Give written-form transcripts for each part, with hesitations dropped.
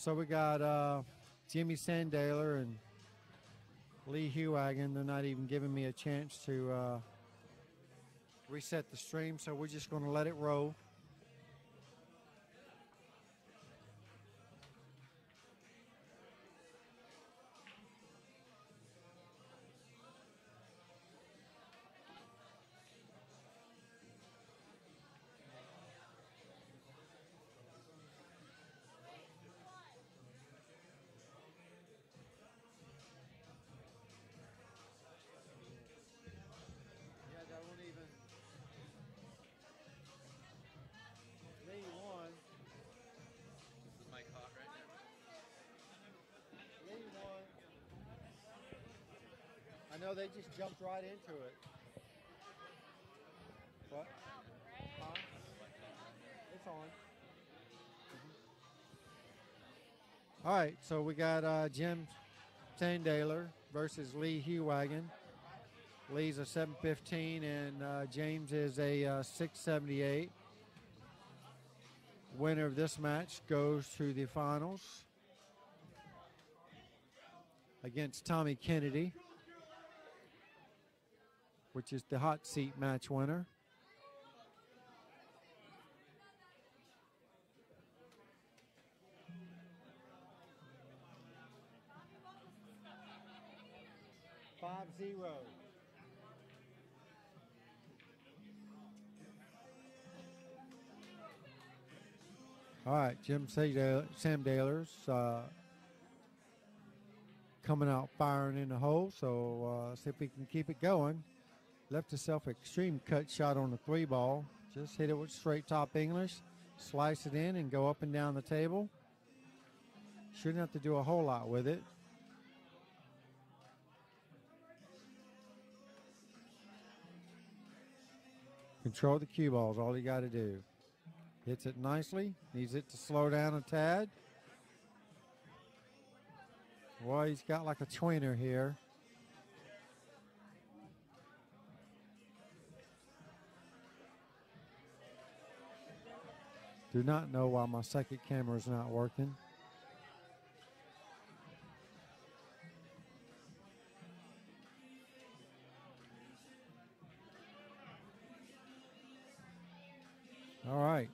So we got Jimmy Sandaler and Lee Heuwagen. They're not even giving me a chance to reset the stream, so we're just going to let it roll. Yeah, that won't even. Lee won. Is the mic hot right now? Lee won. I know they just jumped right into it. What? Huh? It's on. All right, so we got James Sandaler versus Lee Heuwagen. Lee's a 715 and James is a 678. Winner of this match goes to the finals against Tommy Kennedy, which is the hot seat match winner. Five zero. All right, Jim Sandaler's coming out firing in the hole, so see if we can keep it going. Left himself an extreme cut shot on the 3-ball. Just hit it with straight top English, slice it in, and go up and down the table. Shouldn't have to do a whole lot with it. Control the cue balls, all you got to do. Hits it nicely. Needs it to slow down a tad. Well, he's got like a tweener here. Do not know why my second camera is not working. All right.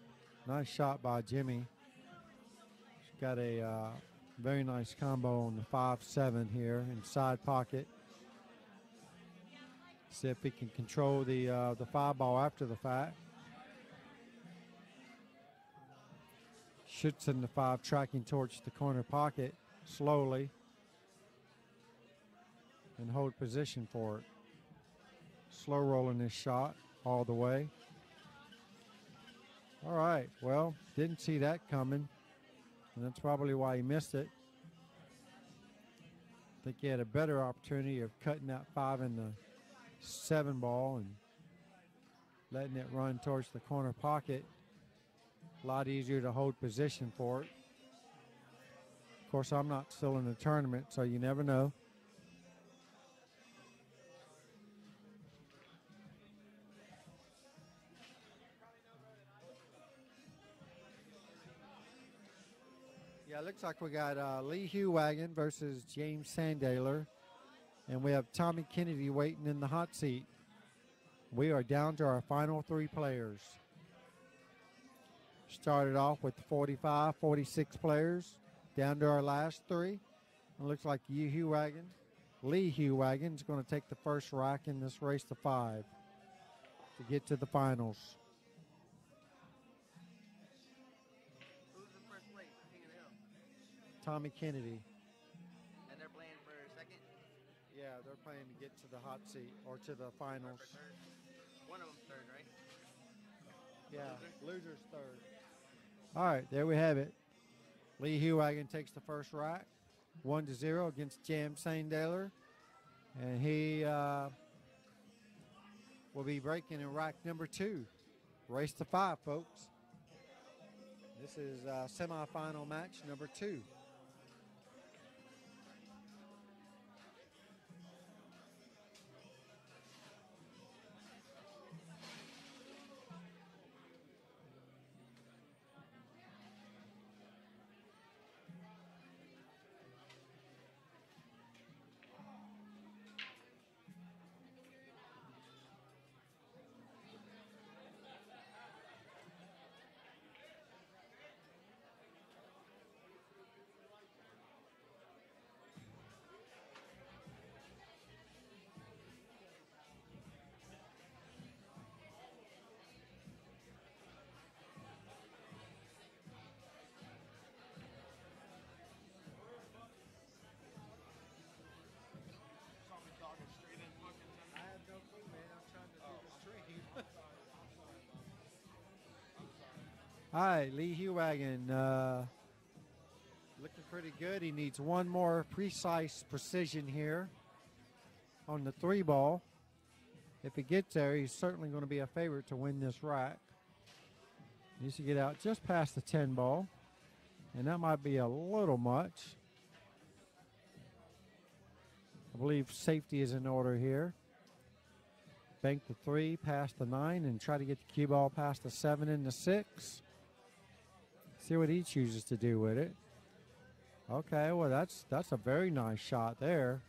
Nice shot by Jimmy. He's got a very nice combo on the 5-7 here in side pocket. See if he can control the 5-ball after the fact. Shoots in the 5, tracking towards the corner pocket slowly. And hold position for it. Slow rolling this shot all the way. All right, well, didn't see that coming, and that's probably why he missed it. I think he had a better opportunity of cutting that 5 in the 7-ball and letting it run towards the corner pocket. A lot easier to hold position for it. Of course, I'm not still in the tournament, so you never know. Yeah, it looks like we got Lee Heuwagen versus James Sandaler. And we have Tommy Kennedy waiting in the hot seat. We are down to our final 3 players. Started off with 45, 46 players. Down to our last 3. It looks like Lee Heuwagen is going to take the first rack in this race to 5 to get to the finals. Tommy Kennedy. And they're playing for second? Yeah, they're playing to get to the hot seat or to the finals. One of them's third, right? Yeah, loser's third. All right, there we have it. Lee Heuwagen takes the first rack, 1-0 against James Sandaler. And he will be breaking in rack number 2. Race to 5, folks. This is semifinal match number 2. All right, Lee Heuwagen looking pretty good. He needs one more precise precision here on the 3 ball. If he gets there, he's certainly going to be a favorite to win this rack. Needs to get out just past the 10 ball, and that might be a little much. I believe safety is in order here. Bank the 3, past the 9, and try to get the cue ball past the 7 and the 6. See what he chooses to do with it. Okay, well that's a very nice shot there.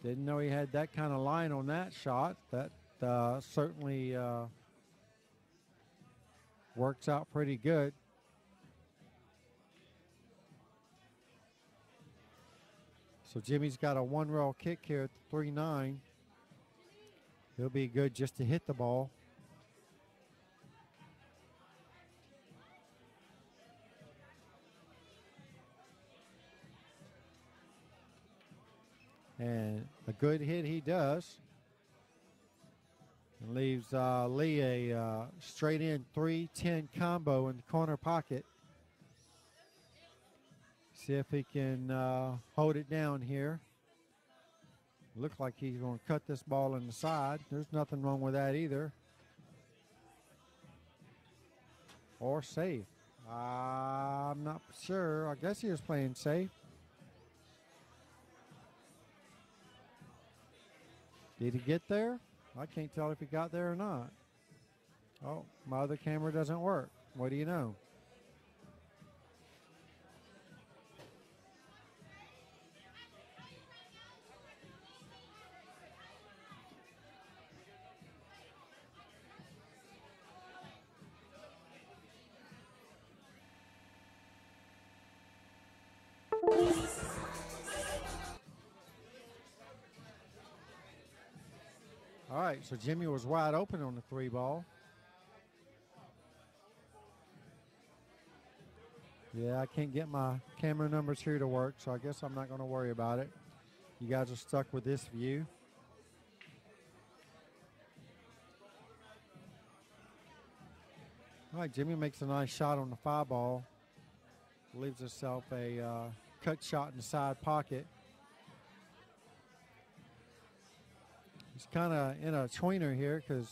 Didn't know he had that kind of line on that shot. That certainly works out pretty good. So Jimmy's got a 1-rail kick here at the 3-9. He'll be good just to hit the ball. And a good hit he does. And leaves Lee a straight in 3-10 combo in the corner pocket. See if he can hold it down here. Looks like he's going to cut this ball in the side. There's nothing wrong with that either. Or safe. I'm not sure. I guess he was playing safe. Did he get there? I can't tell if he got there or not. Oh, my other camera doesn't work. What do you know? All right, so Jimmy was wide open on the 3 ball. Yeah, I can't get my camera numbers here to work, so I guess I'm not going to worry about it. You guys are stuck with this view. All right, Jimmy makes a nice shot on the 5 ball. Leaves himself a cut shot in the side pocket. He's kind of in a tweener here because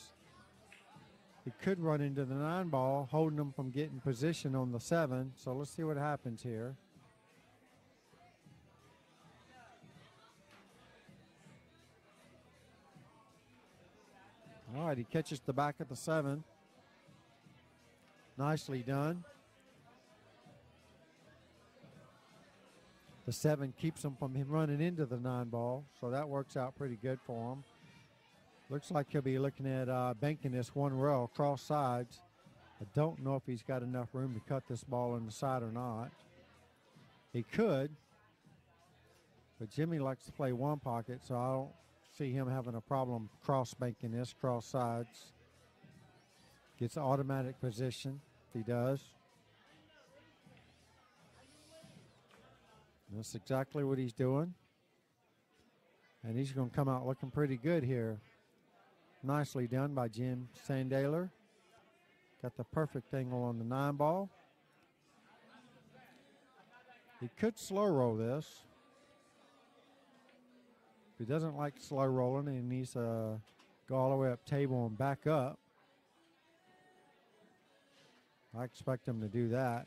he could run into the 9 ball, holding him from getting position on the 7. So let's see what happens here. All right, he catches the back of the 7. Nicely done. The 7 keeps him from him running into the 9 ball, so that works out pretty good for him. Looks like he'll be looking at banking this 1 rail cross sides. I don't know if he's got enough room to cut this ball in the side or not. He could, but Jimmy likes to play 1 pocket, so I don't see him having a problem cross banking this cross sides. Gets automatic position if he does. And that's exactly what he's doing. And he's going to come out looking pretty good here. Nicely done by James Sandaler. Got the perfect angle on the 9 ball. He could slow roll this. If he doesn't like slow rolling, he needs to go all the way up table and back up. I expect him to do that.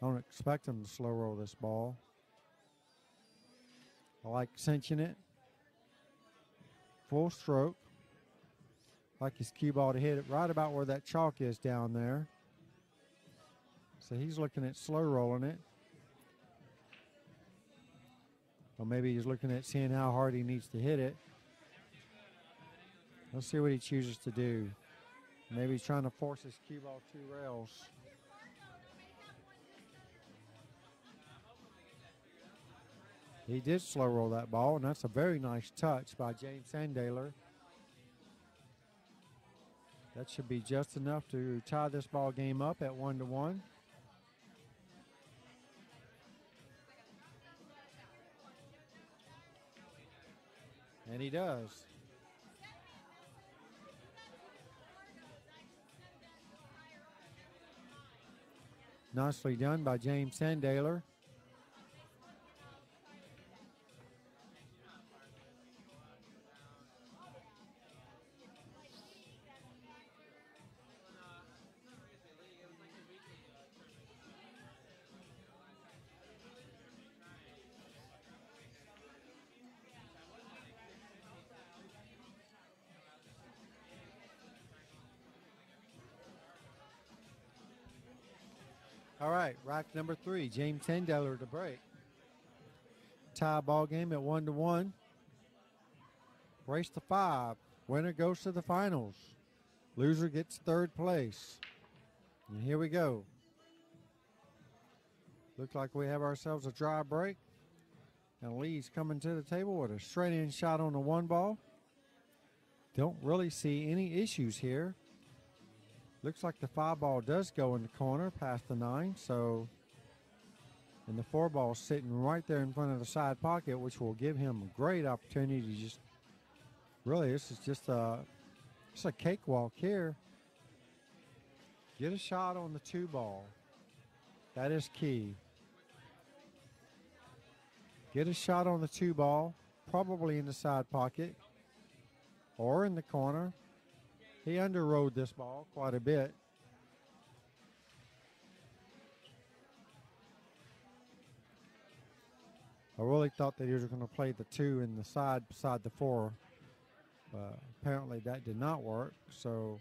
I don't expect him to slow roll this ball. I like cinching it. Full stroke. Like his cue ball to hit it right about where that chalk is down there. So he's looking at slow rolling it. Or maybe he's looking at seeing how hard he needs to hit it. Let's see what he chooses to do. Maybe he's trying to force his cue ball 2 rails. He did slow roll that ball, and that's a very nice touch by James Sandaler. That should be just enough to tie this ball game up at 1-1. And he does. Nicely done by James Sandaler. All right, rack number 3, James Sandaler to break. Tie ball game at 1-1. Race to 5. Winner goes to the finals. Loser gets third place. And here we go. Looks like we have ourselves a dry break. And Lee's coming to the table with a straight in shot on the 1 ball. Don't really see any issues here. Looks like the 5 ball does go in the corner past the 9. So, and the 4 ball sitting right there in front of the side pocket, which will give him a great opportunity to just, really, this is just a cakewalk here. Get a shot on the 2 ball. That is key. Get a shot on the 2 ball, probably in the side pocket or in the corner. He underrode this ball quite a bit. I really thought that he was going to play the 2 in the side beside the 4. But apparently that did not work. So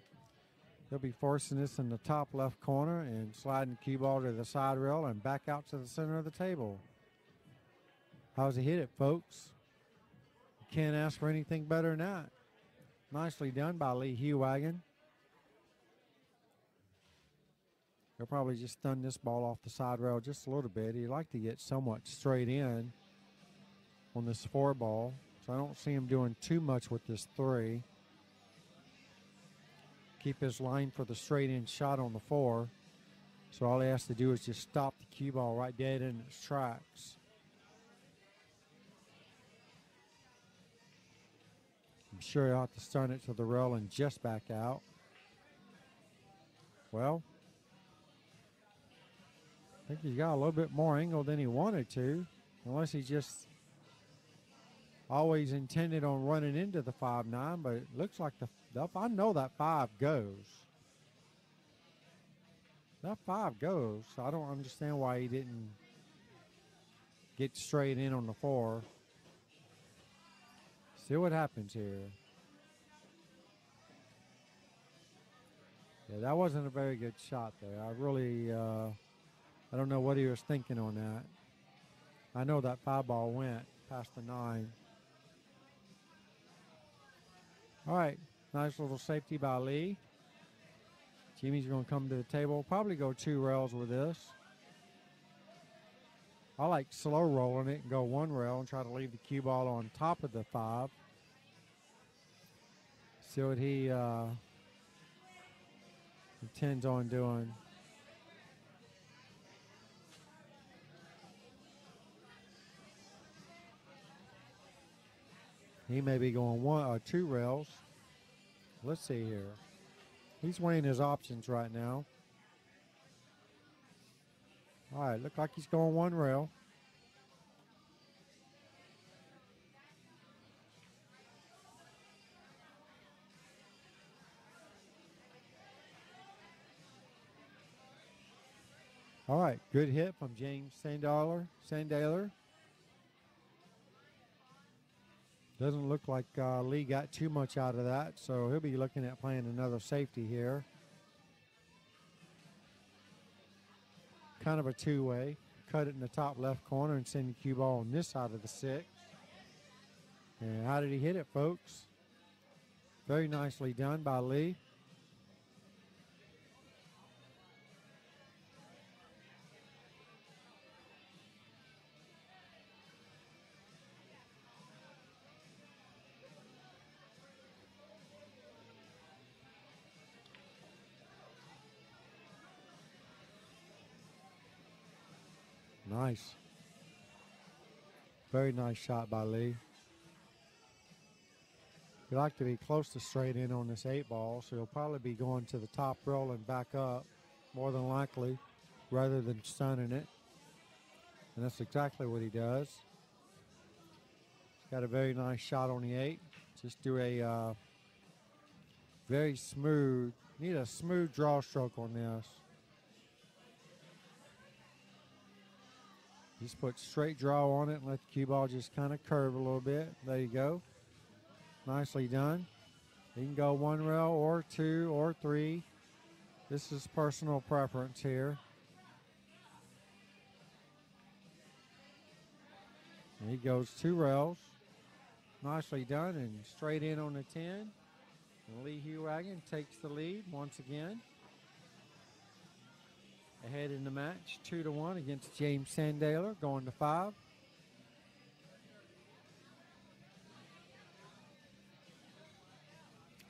he'll be forcing this in the top left corner and sliding the cue ball to the side rail and back out to the center of the table. How's he hit it, folks? You can't ask for anything better than that. Nicely done by Lee Heuwagen. He'll probably just stun this ball off the side rail just a little bit. He'd like to get somewhat straight in on this 4 ball. So I don't see him doing too much with this 3. Keep his line for the straight in shot on the 4. So all he has to do is just stop the cue ball right dead in its tracks. I'm sure he'll have to stun it to the rail and just back out. Well, I think he's got a little bit more angle than he wanted to, unless he just always intended on running into the 5-9, but it looks like I know that 5 goes. That 5 goes, so I don't understand why he didn't get straight in on the 4. See what happens here. Yeah, that wasn't a very good shot there. I really, I don't know what he was thinking on that. I know that 5 ball went past the 9. All right, nice little safety by Lee. Jimmy's going to come to the table, probably go 2 rails with this. I like slow rolling it and go 1 rail and try to leave the cue ball on top of the 5. See what he intends on doing. He may be going 1 or 2 rails. Let's see here. He's weighing his options right now. All right, look like he's going 1 rail. All right, good hit from James Sandaler. Doesn't look like Lee got too much out of that, so he'll be looking at playing another safety here. Kind of a 2-way. Cut it in the top left corner and send the cue ball on this side of the 6. And how did he hit it, folks? Very nicely done by Lee. Nice. Very nice shot by Lee. He'd like to be close to straight in on this 8 ball, so he'll probably be going to the top rail and back up, more than likely. rather than sunning it. And that's exactly what he does. He's got a very nice shot on the 8. Just do a very smooth, need a smooth draw stroke on this. Just put straight draw on it and let the cue ball just kind of curve a little bit. There you go. Nicely done. You can go 1 rail or 2 or 3. This is personal preference here. And he goes 2 rails. Nicely done and straight in on the 10. And Lee Heuwagen takes the lead once again. Ahead in the match, 2-1 against James Sandaler, going to 5.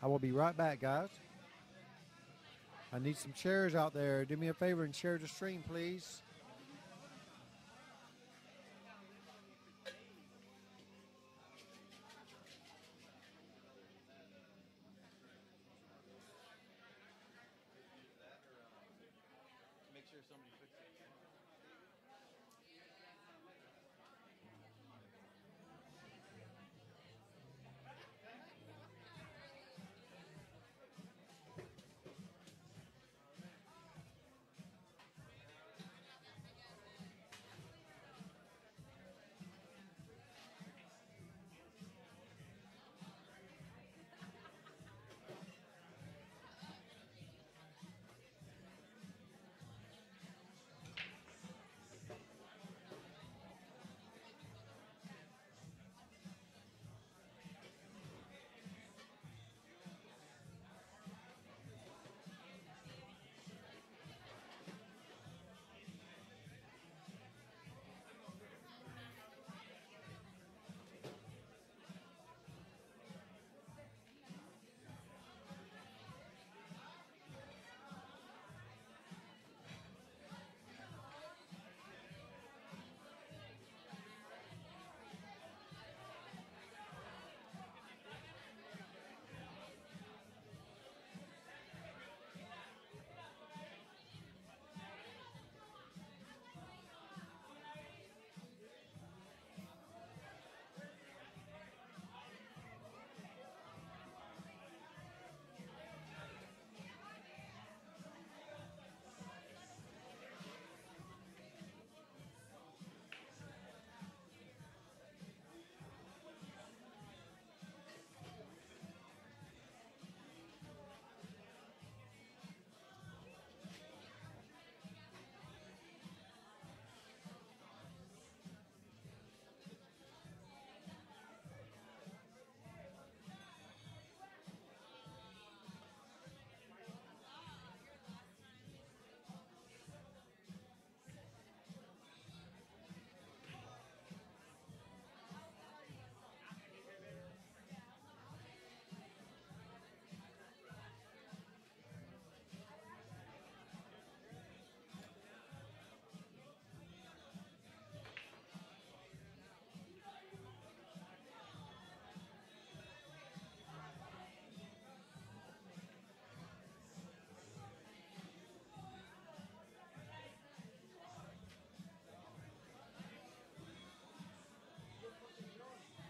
I will be right back, guys. I need some shares out there. Do me a favor and share the stream, please. Make sure somebody fixes it.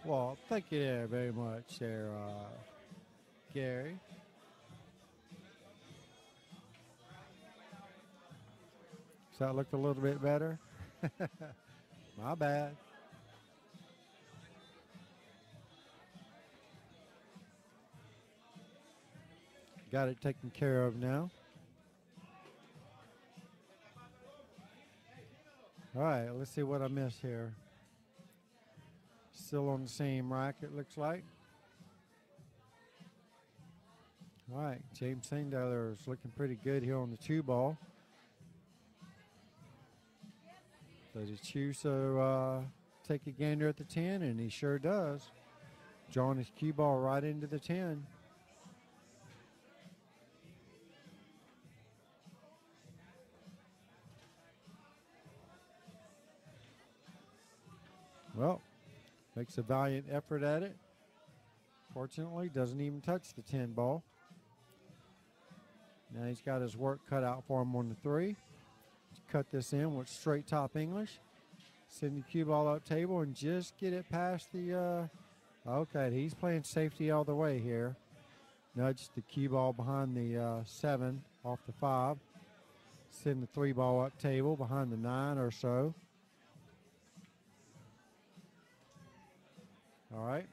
Well, thank you there very much there, Gary. So that looked a little bit better. My bad. Got it taken care of now. All right, let's see what I missed here. Still on the same rack, it looks like. All right, James Sandaler is looking pretty good here on the 2 ball. Does he choose to take a gander at the 10? And he sure does. Drawing his cue ball right into the 10. Well, makes a valiant effort at it. Fortunately, doesn't even touch the 10 ball. Now he's got his work cut out for him on the 3. cut this in with straight top English. Send the cue ball up table and just get it past the, okay, he's playing safety all the way here. Nudge the cue ball behind the 7 off the 5. Send the 3 ball up table behind the 9 or so. All right.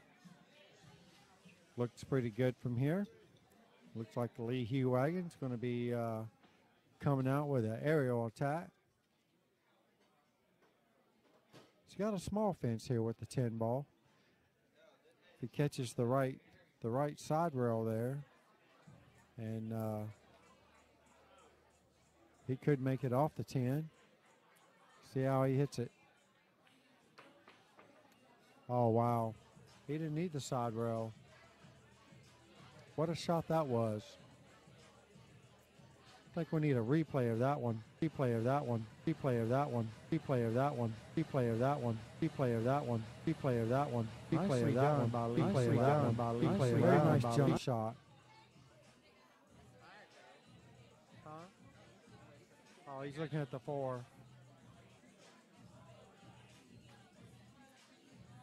Looks pretty good from here. Looks like the Lee Heuwagen's going to be coming out with an aerial attack. He's got a small fence here with the 10 ball. If he catches the right side rail there, and he could make it off the 10. See how he hits it. Oh, wow. He didn't need the side rail. What a shot that was. I think we need a replay of that one. Replay of that one. Replay of that one. Replay of that one. Replay of that one. Replay of that one. Replay of that one. Replay of that one. Replay of that one. Replay of that one. Very nice jump shot. Oh, he's looking at the 4.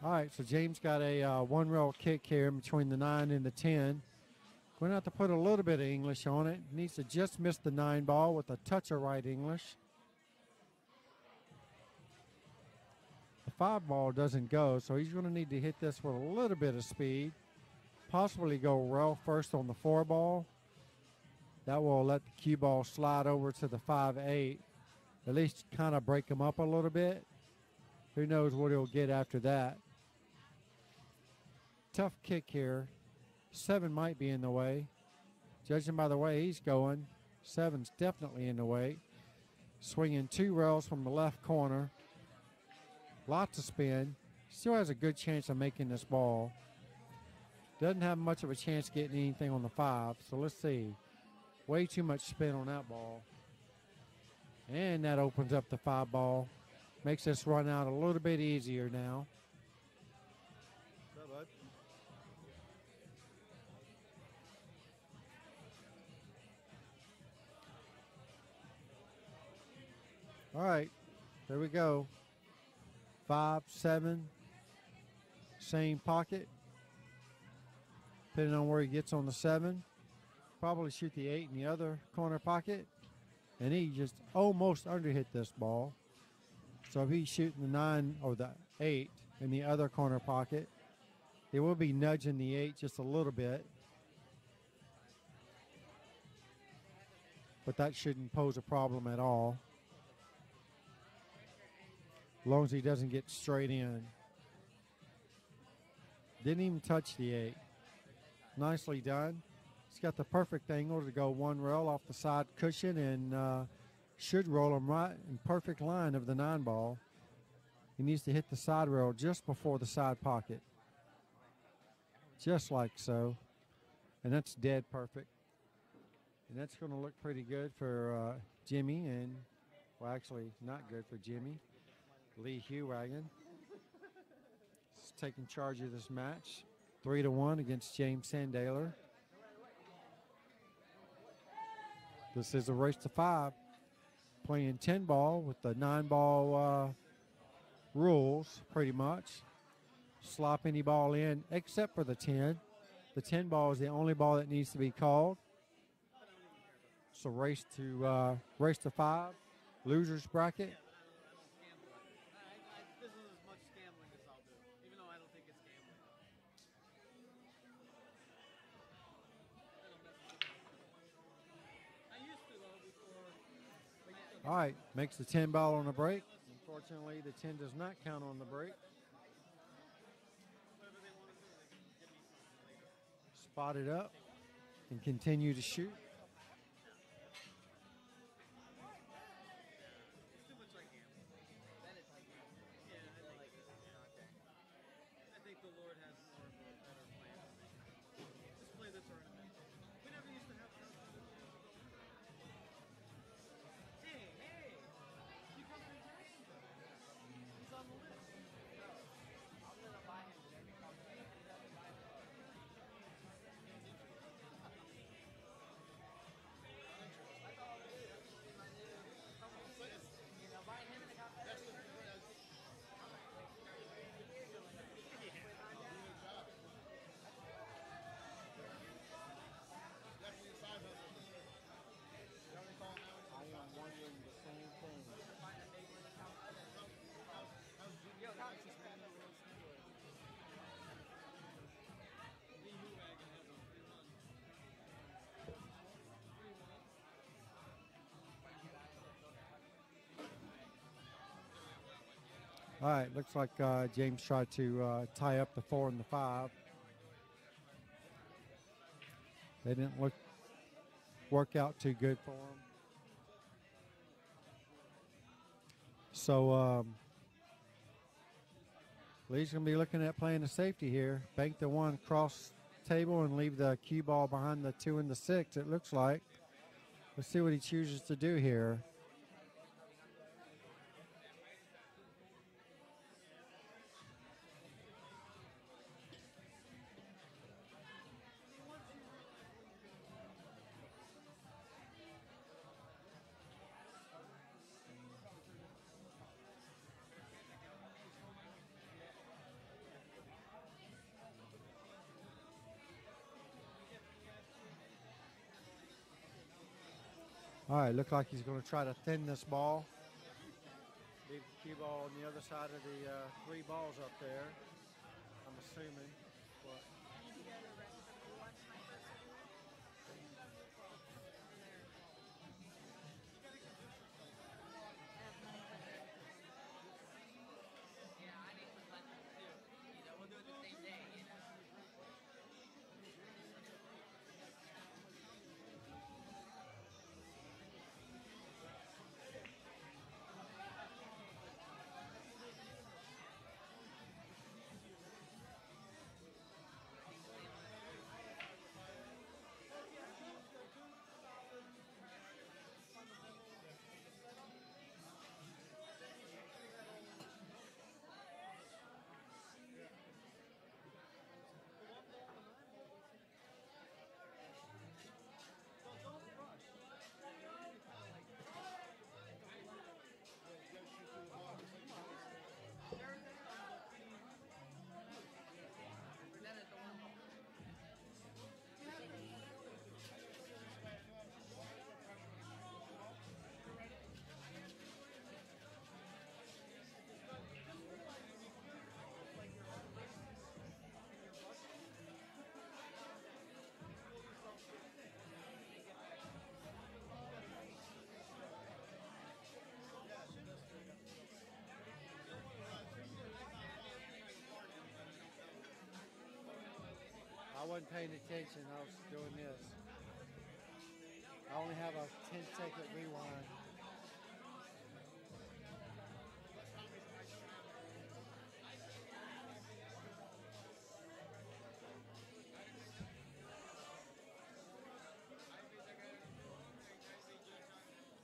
All right, so James got a 1-rail kick here between the 9 and the 10. Going to have to put a little bit of English on it. Needs to just miss the 9 ball with a touch of right English. The 5 ball doesn't go, so he's going to need to hit this with a little bit of speed. Possibly go rail first on the 4 ball. That will let the cue ball slide over to the 5-8. At least kind of break him up a little bit. Who knows what he'll get after that. Tough kick here. 7 might be in the way. Judging by the way he's going, 7's definitely in the way. Swinging 2 rails from the left corner. Lots of spin. Still has a good chance of making this ball. Doesn't have much of a chance getting anything on the 5, so let's see. Way too much spin on that ball. And that opens up the 5 ball. Makes this run out a little bit easier now. All right, there we go. 5, 7, same pocket. Depending on where he gets on the 7. Probably shoot the 8 in the other corner pocket. And he just almost underhit this ball. So if he's shooting the 9 or the 8 in the other corner pocket, he will be nudging the 8 just a little bit. But that shouldn't pose a problem at all. As long as he doesn't get straight in. Didn't even touch the 8. Nicely done. He's got the perfect angle to go 1 rail off the side cushion and should roll him right in perfect line of the 9 ball. He needs to hit the side rail just before the side pocket. Just like so. And that's dead perfect. And that's going to look pretty good for Jimmy and, well, actually not good for Jimmy. Lee Heuwagen is taking charge of this match. 3-1 against James Sandaler. This is a race to 5. Playing 10 ball with the 9 ball rules, pretty much. Slop any ball in except for the 10. The 10 ball is the only ball that needs to be called. So race to 5. Losers bracket. This is as much gambling as I'll do, even though I don't think it's gambling. I used to though before. All right, makes the 10 ball on the break. Unfortunately, the 10 does not count on the break. Spot it up and continue to shoot. All right, looks like James tried to tie up the 4 and the 5. They didn't work out too good for him. So Lee's going to be looking at playing a safety here. Bank the 1 cross table and leave the cue ball behind the 2 and the 6, it looks like. Let's see what he chooses to do here. All right, look like he's going to try to thin this ball. Leave the cue ball on the other side of the 3 balls up there, I'm assuming. But I wasn't paying attention. I was doing this. I only have a 10-second rewind.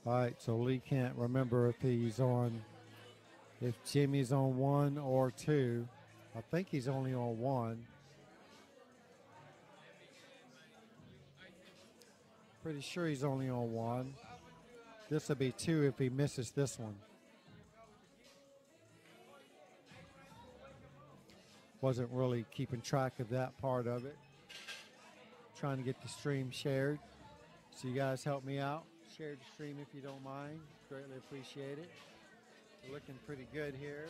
All right, so Lee can't remember if Jimmy's on 1 or 2. I think he's only on 1. Pretty sure he's only on 1. This will be 2 if he misses this one. Wasn't really keeping track of that part of it. Trying to get the stream shared. So you guys help me out. Share the stream if you don't mind. Greatly appreciate it. We're looking pretty good here.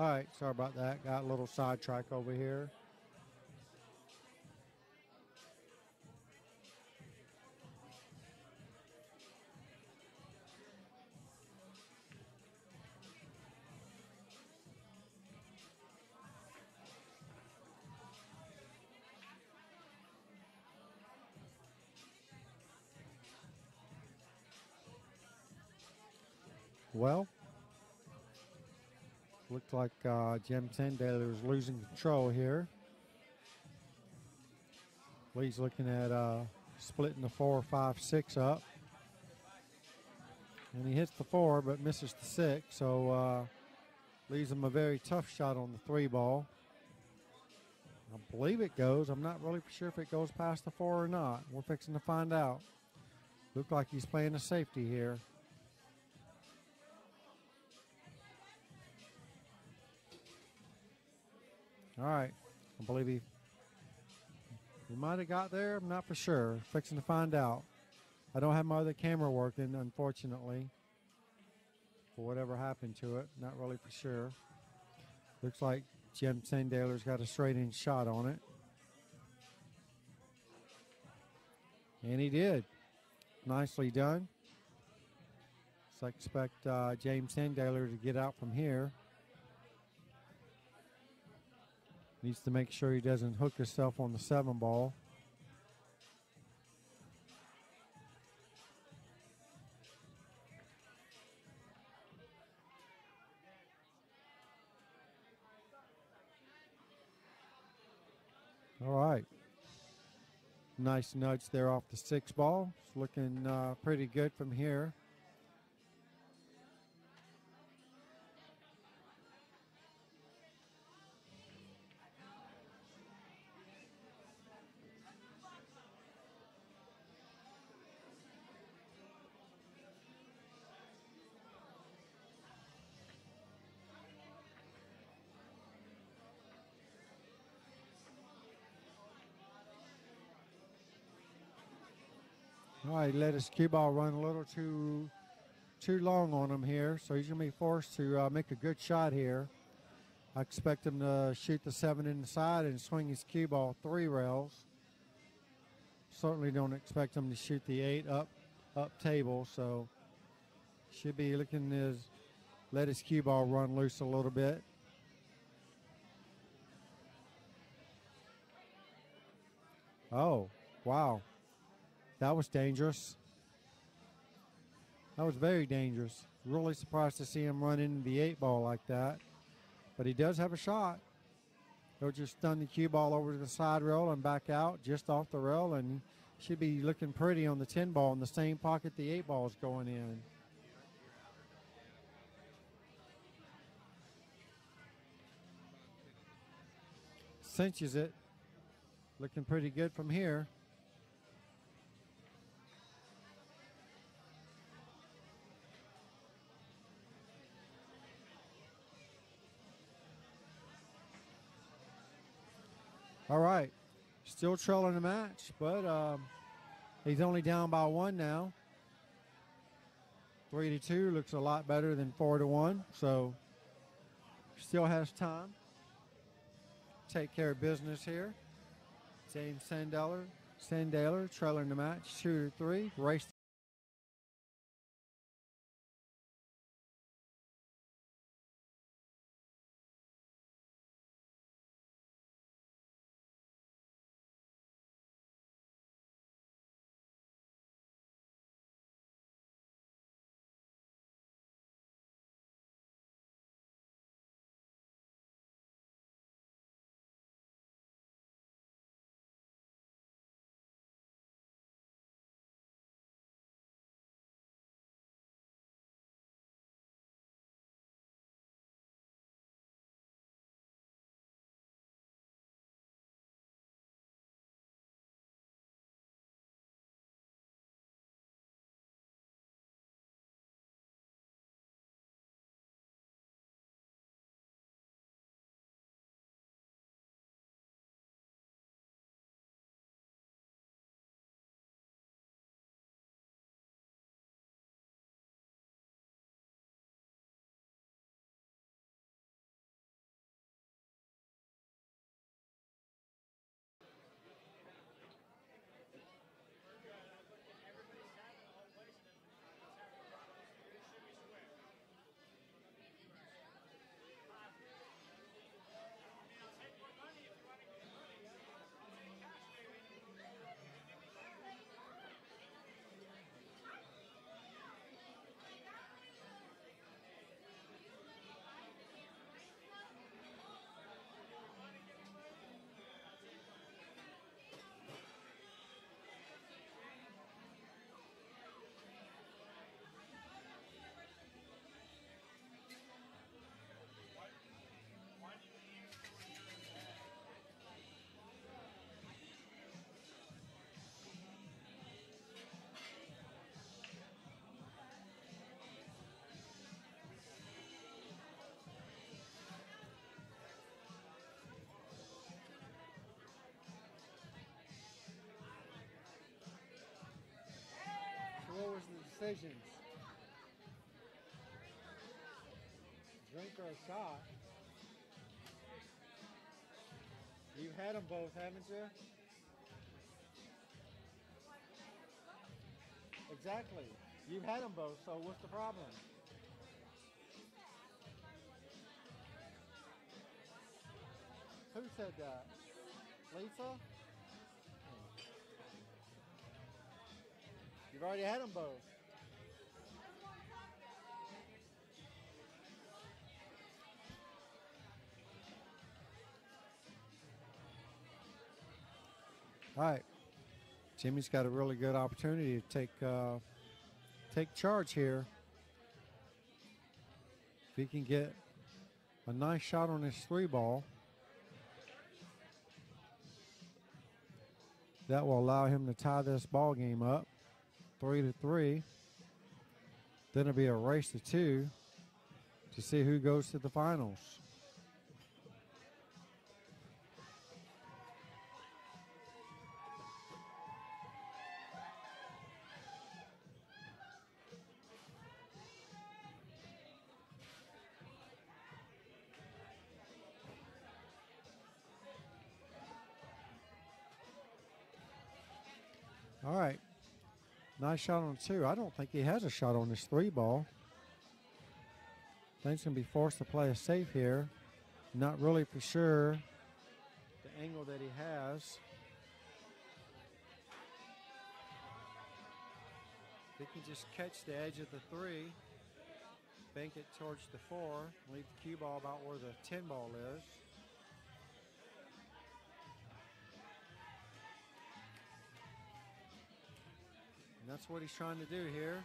All right, sorry about that. Got a little sidetrack over here. Well, looks like James Sandaler is losing control here. Lee's looking at splitting the 4, 5, 6 up. And he hits the 4 but misses the 6, so leaves him a very tough shot on the 3 ball. I believe it goes. I'm not really sure if it goes past the 4 or not. We're fixing to find out. Look like he's playing a safety here. All right. I believe he might have got there. I'm not for sure. Fixing to find out. I don't have my other camera working, unfortunately, for whatever happened to it. Not really for sure. Looks like Jim Sandaler's got a straight-in shot on it. And he did. Nicely done. So I expect James Sandaler to get out from here. Needs to make sure he doesn't hook himself on the 7 ball. All right. Nice nudge there off the 6 ball. It's looking pretty good from here. All right, let his cue ball run a little too long on him here, so he's going to be forced to make a good shot here. I expect him to shoot the 7 inside and swing his cue ball 3 rails. Certainly don't expect him to shoot the 8 up table, so should be looking to let his cue ball run loose a little bit. Oh, wow. That was dangerous. That was very dangerous. Really surprised to see him run into the 8 ball like that. But he does have a shot. He'll just stun the cue ball over to the side rail and back out just off the rail, and should be looking pretty on the 10 ball in the same pocket the 8 ball is going in. Cinches it. Looking pretty good from here. All right. Still trailing the match, but he's only down by 1 now. 3-2 looks a lot better than 4-1, so still has time. Take care of business here. James Sandaler trailing the match 2-3. Race decisions. Drink or a shot. You've had them both, haven't you? Exactly. You've had them both, so what's the problem? Who said that? Lisa? You've already had them both. All right. Jimmy's got a really good opportunity to take charge here. If he can get a nice shot on his 3-ball, that will allow him to tie this ball game up 3-3. Then it'll be a race to 2 to see who goes to the finals. All right. Nice shot on 2. I don't think he has a shot on this 3-ball. I think he's going to be forced to play it safe here. Not really for sure the angle that he has. If he can just catch the edge of the 3, bank it towards the 4, leave the cue ball about where the 10 ball is. And that's what he's trying to do here.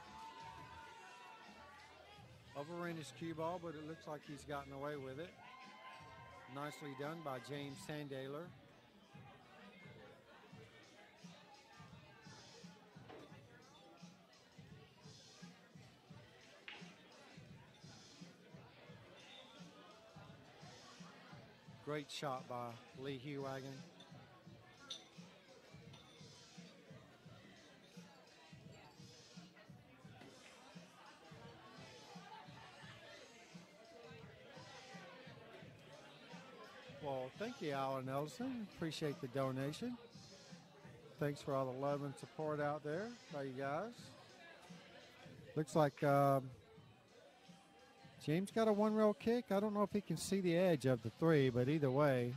Overran his cue ball, but it looks like he's gotten away with it. Nicely done by James Sandaler. Great shot by Lee Heuwagen. Well, thank you, Alan Ellison. Appreciate the donation. Thanks for all the love and support out there by you guys. Looks like James got a 1-rail kick. I don't know if he can see the edge of the 3, but either way,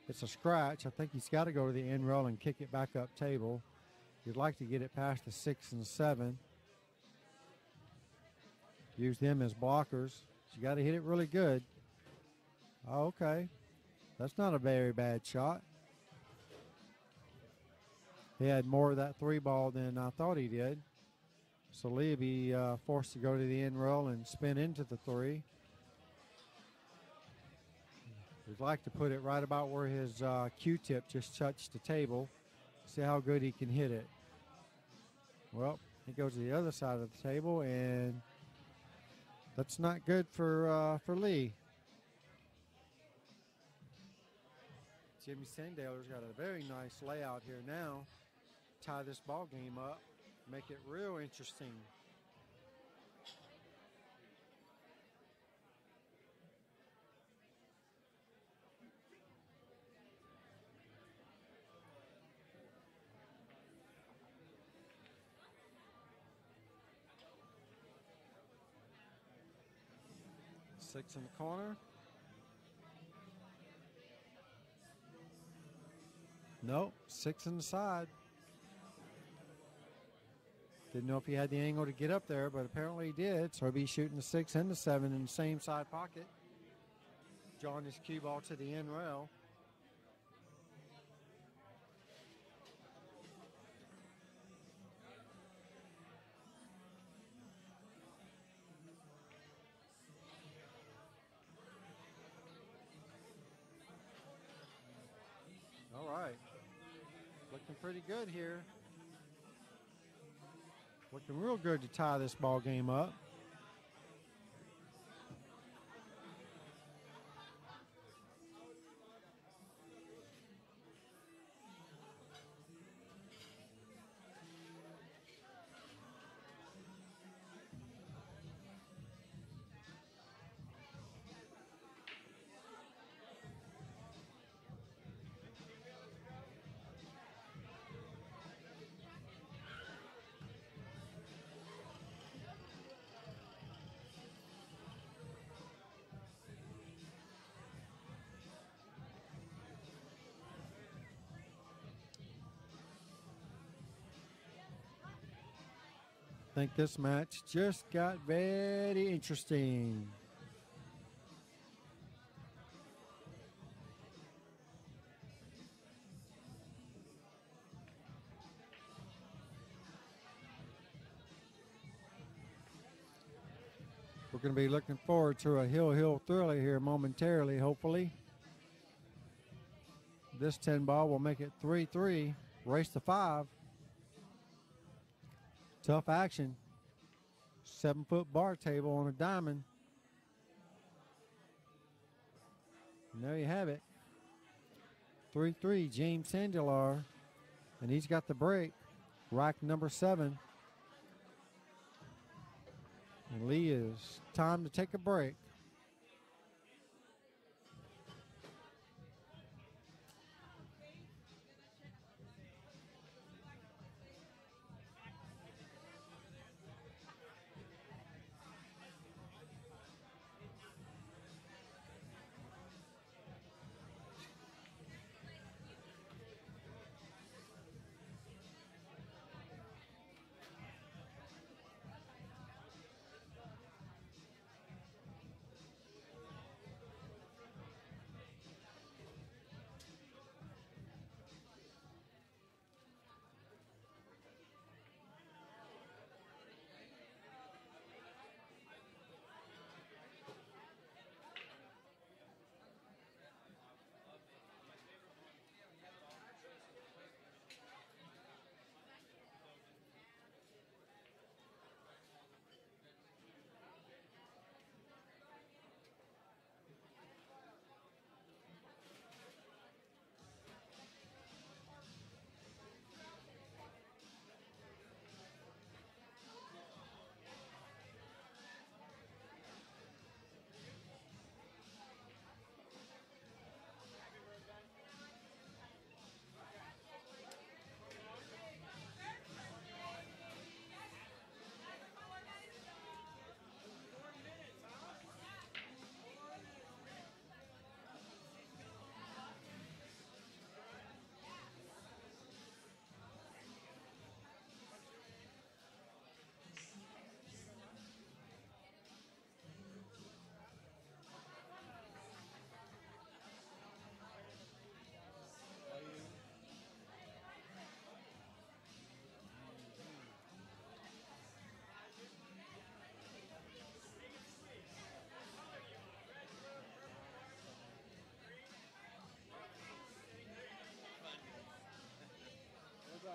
it's a scratch. I think he's got to go to the end rail and kick it back up table. You'd like to get it past the 6 and 7. Use them as blockers. You got to hit it really good. Oh, okay. That's not a very bad shot. He had more of that 3-ball than I thought he did. So Lee will be forced to go to the end rail and spin into the 3. We'd like to put it right about where his Q-tip just touched the table. See how good he can hit it. Well, he goes to the other side of the table, and that's not good for Lee. Jimmy Sandaler's got a very nice layout here now. Tie this ball game up, make it real interesting. Six in the corner. Nope, 6 in the side. Didn't know if he had the angle to get up there, but apparently he did. So he'll be shooting the 6 and the 7 in the same side pocket. Drawing his cue ball to the end rail. All right. Looking pretty good here. Looking real good to tie this ball game up. think this match just got very interesting. We're going to be looking forward to a hill thriller here momentarily, hopefully. This 10 ball will make it 3-3. Race to 5. Tough action. 7-foot bar table on a diamond. And there you have it. 3-3, James Sandaler. And he's got the break. Rack number 7. And Lee is time to take a break.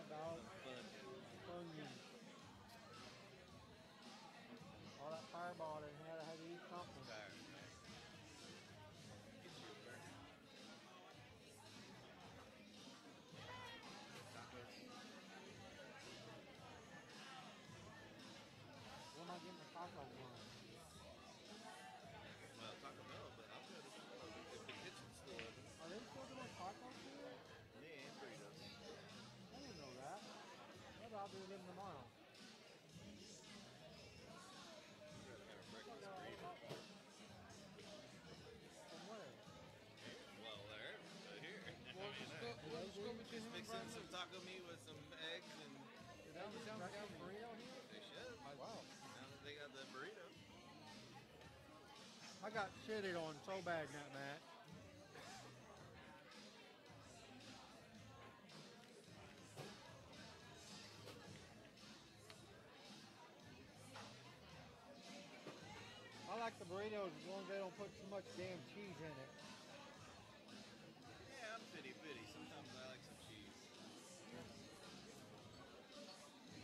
Dog. Onion. All that fireball in here, I had to eat something. Where am I getting the taco from? Well, Taco Bell, but I'll go to if the kitchen's still open. Are they still doing tacos here? Yeah, and burritos. I didn't know that. Maybe I'll do them tomorrow. Breakfast burrito. From where? Well, there, here. Well, just go between Just him and mixing Brian some Lewis. taco meat with some eggs, and That was breakfast burrito here? they should. Wow. Now that they got the burrito. I got shitted on so bad in that match. I like the burritos as long as they don't put too much damn cheese in it. Yeah, I'm pity. Sometimes I like some cheese.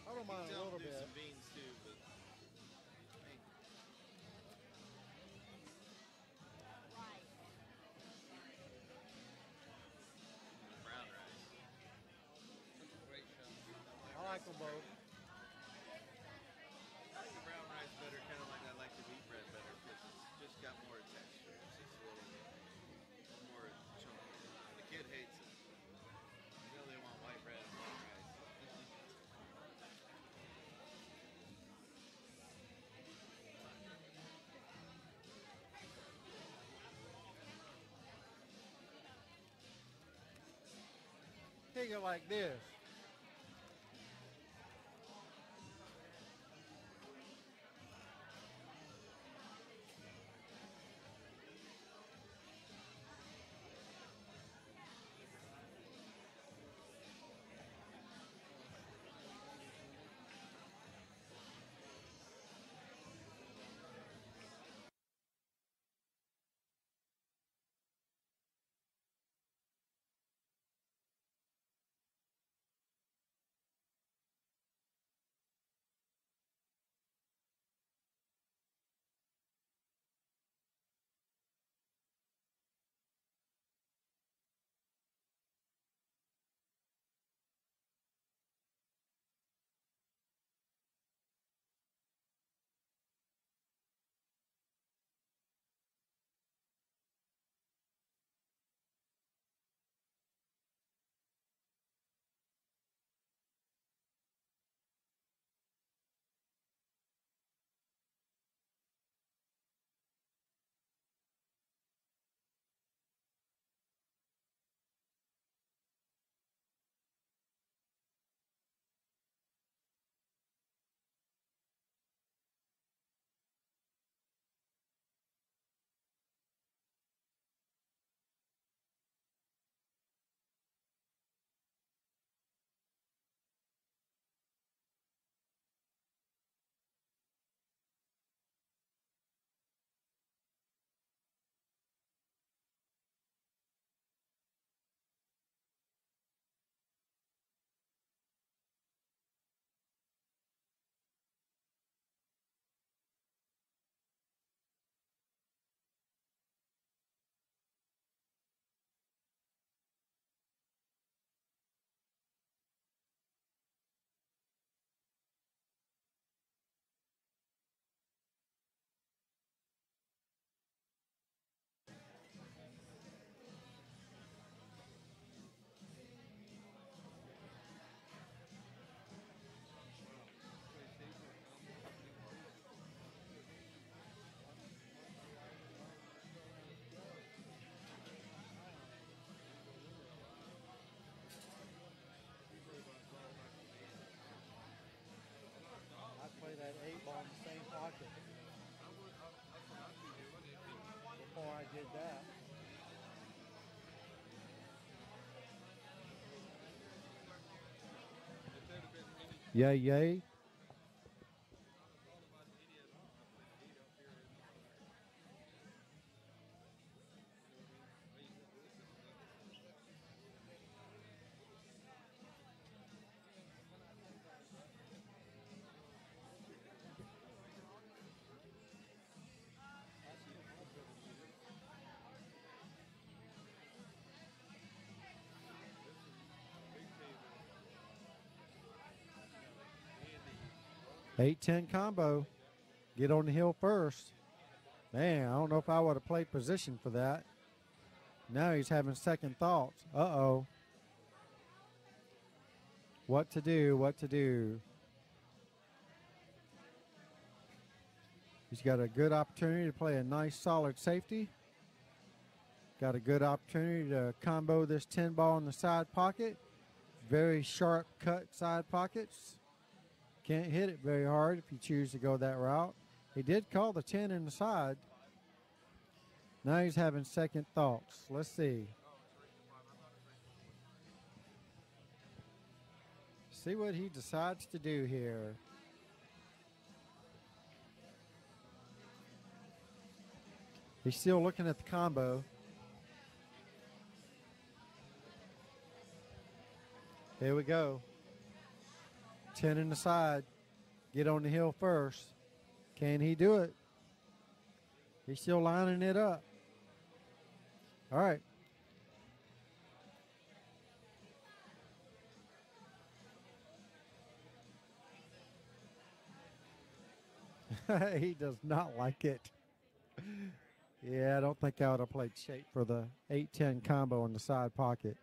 I don't mind a Tell little them do bit. some beans too, but hey, brown rice. Such a great show. I like them both. I like the brown rice better, kind of like I like the wheat bread better, because it's just got more texture. It's just a little more chunky. The kid hates it. You know they want white bread and brown rice. Take it like this. pocket. Before I did that. Yay, yay. Eight, 10 combo. Get on the hill first. Man, I don't know if I would have played position for that. Now he's having second thoughts. Uh-oh. What to do, what to do. He's got a good opportunity to play a nice solid safety. Got a good opportunity to combo this 10 ball in the side pocket. Very sharp cut side pockets. Can't hit it very hard if you choose to go that route. He did call the 10 in the side. Now he's having second thoughts. Let's see. See what he decides to do here. He's still looking at the combo. Here we go. 10 in the side. Get on the hill first. Can he do it? He's still lining it up. All right. He does not like it. Yeah, I don't think I would have played shape for the 8-10 combo in the side pocket.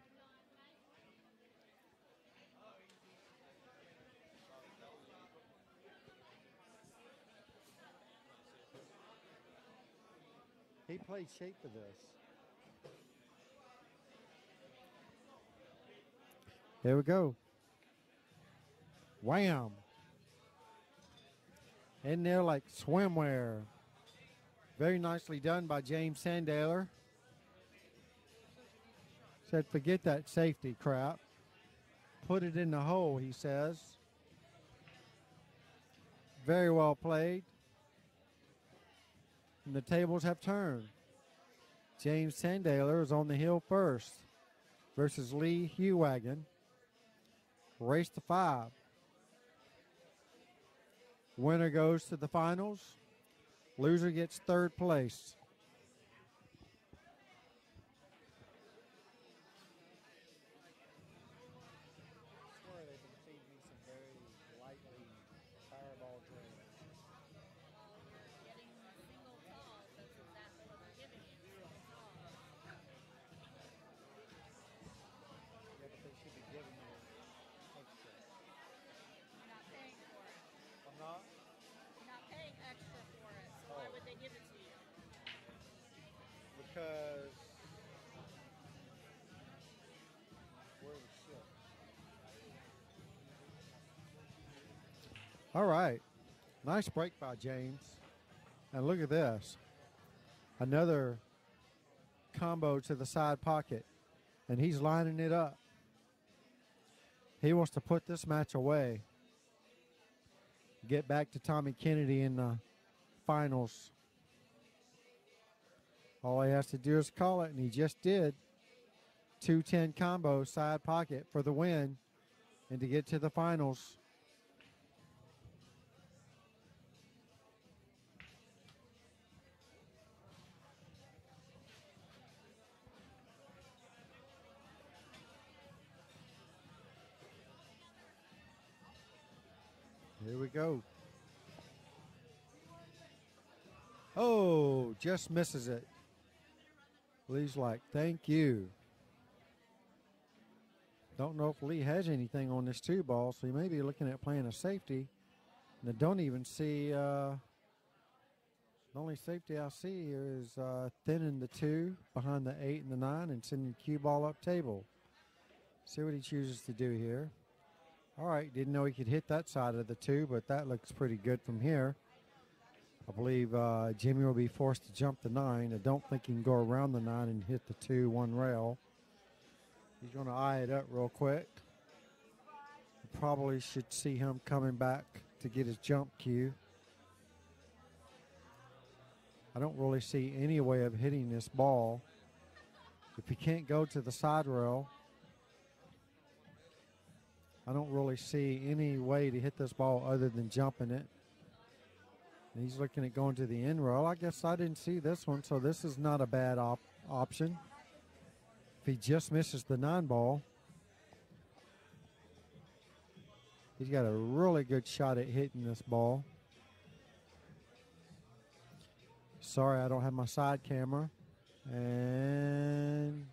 He played shape for this. Here we go. Wham! In there like swimwear. Very nicely done by James Sandaler. Said, forget that safety crap. Put it in the hole, he says. Very well played. And the tables have turned. James Sandaler is on the hill first versus Lee Heuwagen. Race to 5. Winner goes to the finals. Loser gets third place. I swear they've been feeding me some very lightly fireball drinks. Getting single tall, that's exactly what they're giving you. Single tall. Yeah, but they should be giving me extra. You're not paying for it. I'm not? You're not paying extra for it, so why would they give it to you? Because we're the ship. All right. Nice break by James. And look at this. Another combo to the side pocket. And he's lining it up. He wants to put this match away. Get back to Tommy Kennedy in the finals. All he has to do is call it, and he just did. 2-10 combo, side pocket for the win, and to get to the finals. Here we go. Oh, just misses it. Lee's like, thank you. Don't know if Lee has anything on this 2 ball, so he may be looking at playing a safety. And I don't even see, the only safety I see here is thinning the 2 behind the 8 and the 9 and sending the cue ball up table. See what he chooses to do here. All right, didn't know he could hit that side of the 2, but that looks pretty good from here. I believe Jimmy will be forced to jump the 9. I don't think he can go around the 9 and hit the 2-1 rail. He's going to eye it up real quick. You probably should see him coming back to get his jump cue. I don't really see any way of hitting this ball. If he can't go to the side rail, I don't really see any way to hit this ball other than jumping it. And he's looking at going to the end rail. I guess I didn't see this one, so this is not a bad option. If he just misses the 9 ball, he's got a really good shot at hitting this ball. Sorry, I don't have my side camera. And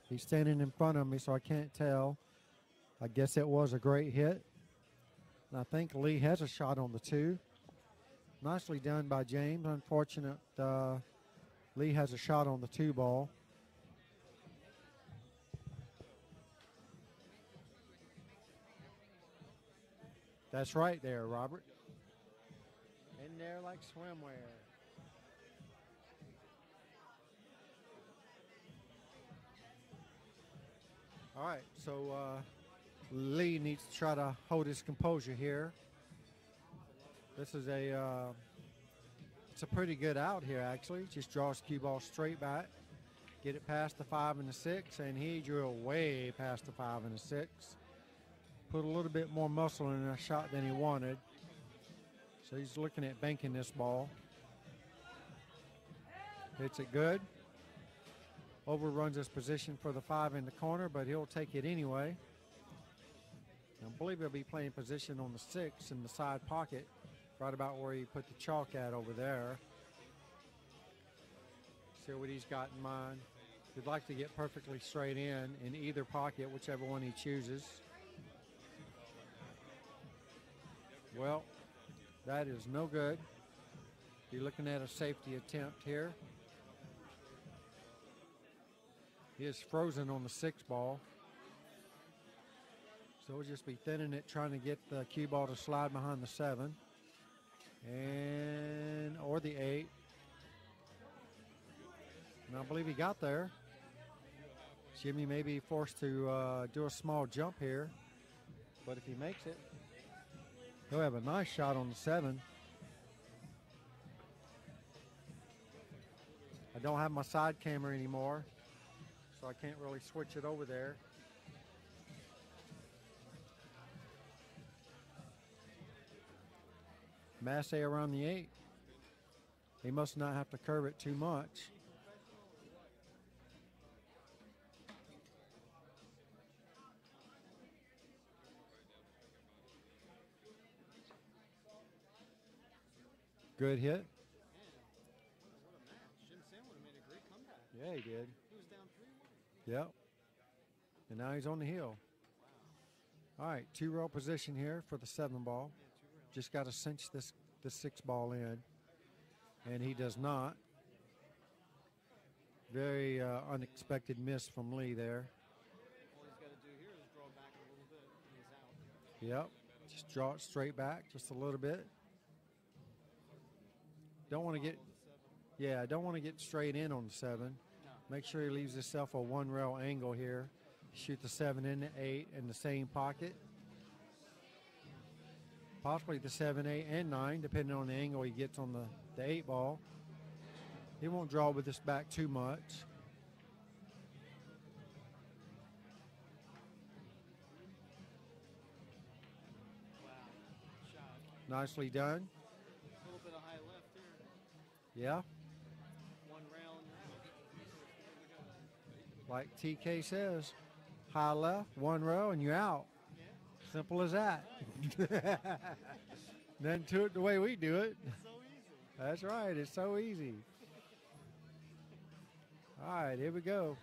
he's standing in front of me, so I can't tell. I guess it was a great hit. And I think Lee has a shot on the 2. Nicely done by James. Unfortunate Lee has a shot on the 2 ball. That's right there, Robert. In there like swimwear. All right, so Lee needs to try to hold his composure here. This is it's a pretty good out here, actually. Just draw his cue ball straight back, get it past the 5 and the 6, and he drew it way past the 5 and the 6. Put a little bit more muscle in that shot than he wanted. So he's looking at banking this ball. Hits it good. Overruns his position for the 5 in the corner, but he'll take it anyway. I believe he'll be playing position on the 6 in the side pocket, right about where he put the chalk at over there. See what he's got in mind. He'd like to get perfectly straight in either pocket, whichever one he chooses. Well, that is no good. You're looking at a safety attempt here. He is frozen on the 6 ball. So we'll just be thinning it, trying to get the cue ball to slide behind the 7. Or the 8. And I believe he got there. Jimmy may be forced to do a small jump here. But if he makes it, he'll have a nice shot on the 7. I don't have my side camera anymore, so I can't really switch it over there. Masse around the 8. He must not have to curve it too much. Good hit. Man, what a match. James Sandaler made a great comeback. Yeah, he did. He was down 3-1. Yep. And now he's on the hill. Wow. All right, 2-row position here for the 7 ball. Yeah, 2-rail. Just got to cinch the 6 ball in. And he does not. Very unexpected miss from Lee there. All he's got to do here is draw back a little bit, and he's out. Yep. Just draw it straight back just a little bit. Don't want to get, yeah, don't want to get straight in on the 7. No. Make sure he leaves himself a 1-rail angle here. Shoot the 7 and the 8 in the same pocket. Possibly the 7, 8, and 9, depending on the angle he gets on the 8 ball. He won't draw with this back too much. Wow. Shot. Nicely done. A little bit of high left here. Yeah, 1 rail and like TK says, high left, 1 row, and you're out. yeah. Simple as that. Nothing to it the way we do it. It's so easy. That's right, it's so easy. All right, here we go.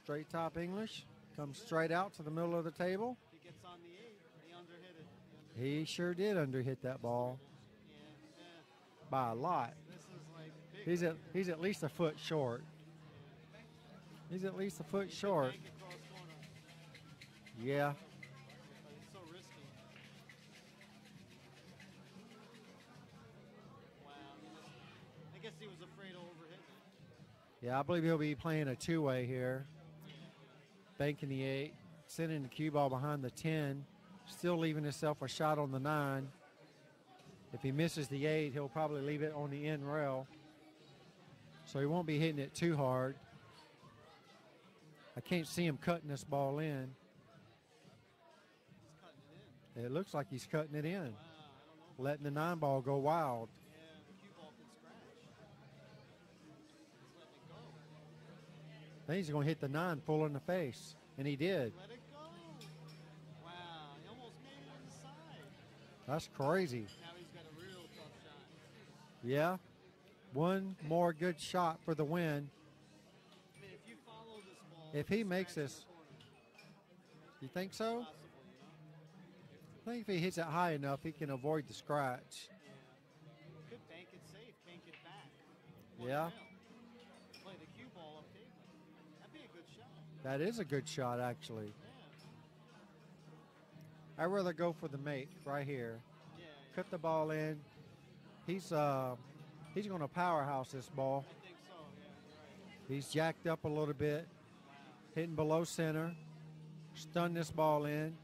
Straight top English. Comes straight out to the middle of the table. He gets on the 8. He underhit it. He sure did underhit that ball Yeah. Yeah. by a lot. This is like big. He's at least a foot short. He's at least a foot short. Bank across corner. Yeah. But it's so risky. Wow. He missed was afraid of overhitting it. Yeah, I believe he'll be playing a two-way here. Banking the 8, sending the cue ball behind the 10, still leaving himself a shot on the 9. If he misses the 8, he'll probably leave it on the end rail. So he won't be hitting it too hard. I can't see him cutting this ball in. He's cutting it in. It looks like he's cutting it in, Wow, I don't know. letting the 9 ball go wild. Yeah, the cue ball can scratch. He's letting it go. Then he's going to hit the 9 full in the face, and he did. Let it go. Wow, he almost made it on the side. That's crazy. Now he's got a real tough shot. Yeah, one more good shot for the win. I mean, if you follow this ball, If he it's makes scratching this, the corner. you think so? Possible, you know? I think if he hits it high enough, he can avoid the scratch. Yeah. Could bank it safe, bank it back. One Yeah. rail. Play the cue ball up pavement. That'd be a good shot. That is a good shot, actually. Yeah. I'd rather go for the make right here. Yeah. Cut the ball in. He's going to powerhouse this ball. I think so. Yeah, you're right. He's jacked up a little bit, Wow. hitting below center. Stun this ball in.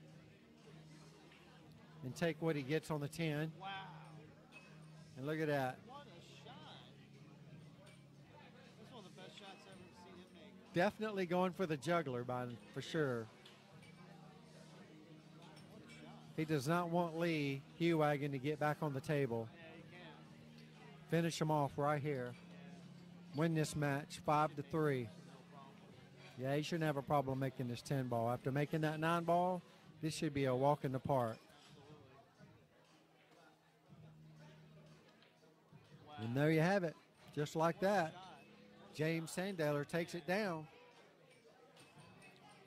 And take what he gets on the 10. Wow. And look at that. What a shot. That's one of the best shots I've ever seen him make. Definitely going for the juggler for sure. What a shot. He does not want Lee Heuwagen to get back on the table. Yeah, he can. Finish him off right here. Win this match 5-3. No problem. Yeah, he shouldn't have a problem making this 10 ball. After making that 9 ball, this should be a walk in the park. Absolutely. And there you have it. Just like that, Shot. James Sandaler takes it down.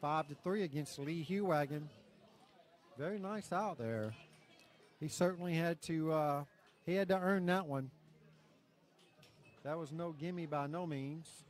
5-3 against Lee Heuwagen. Very nice out there. He certainly had to earn that one. That was no gimme by no means.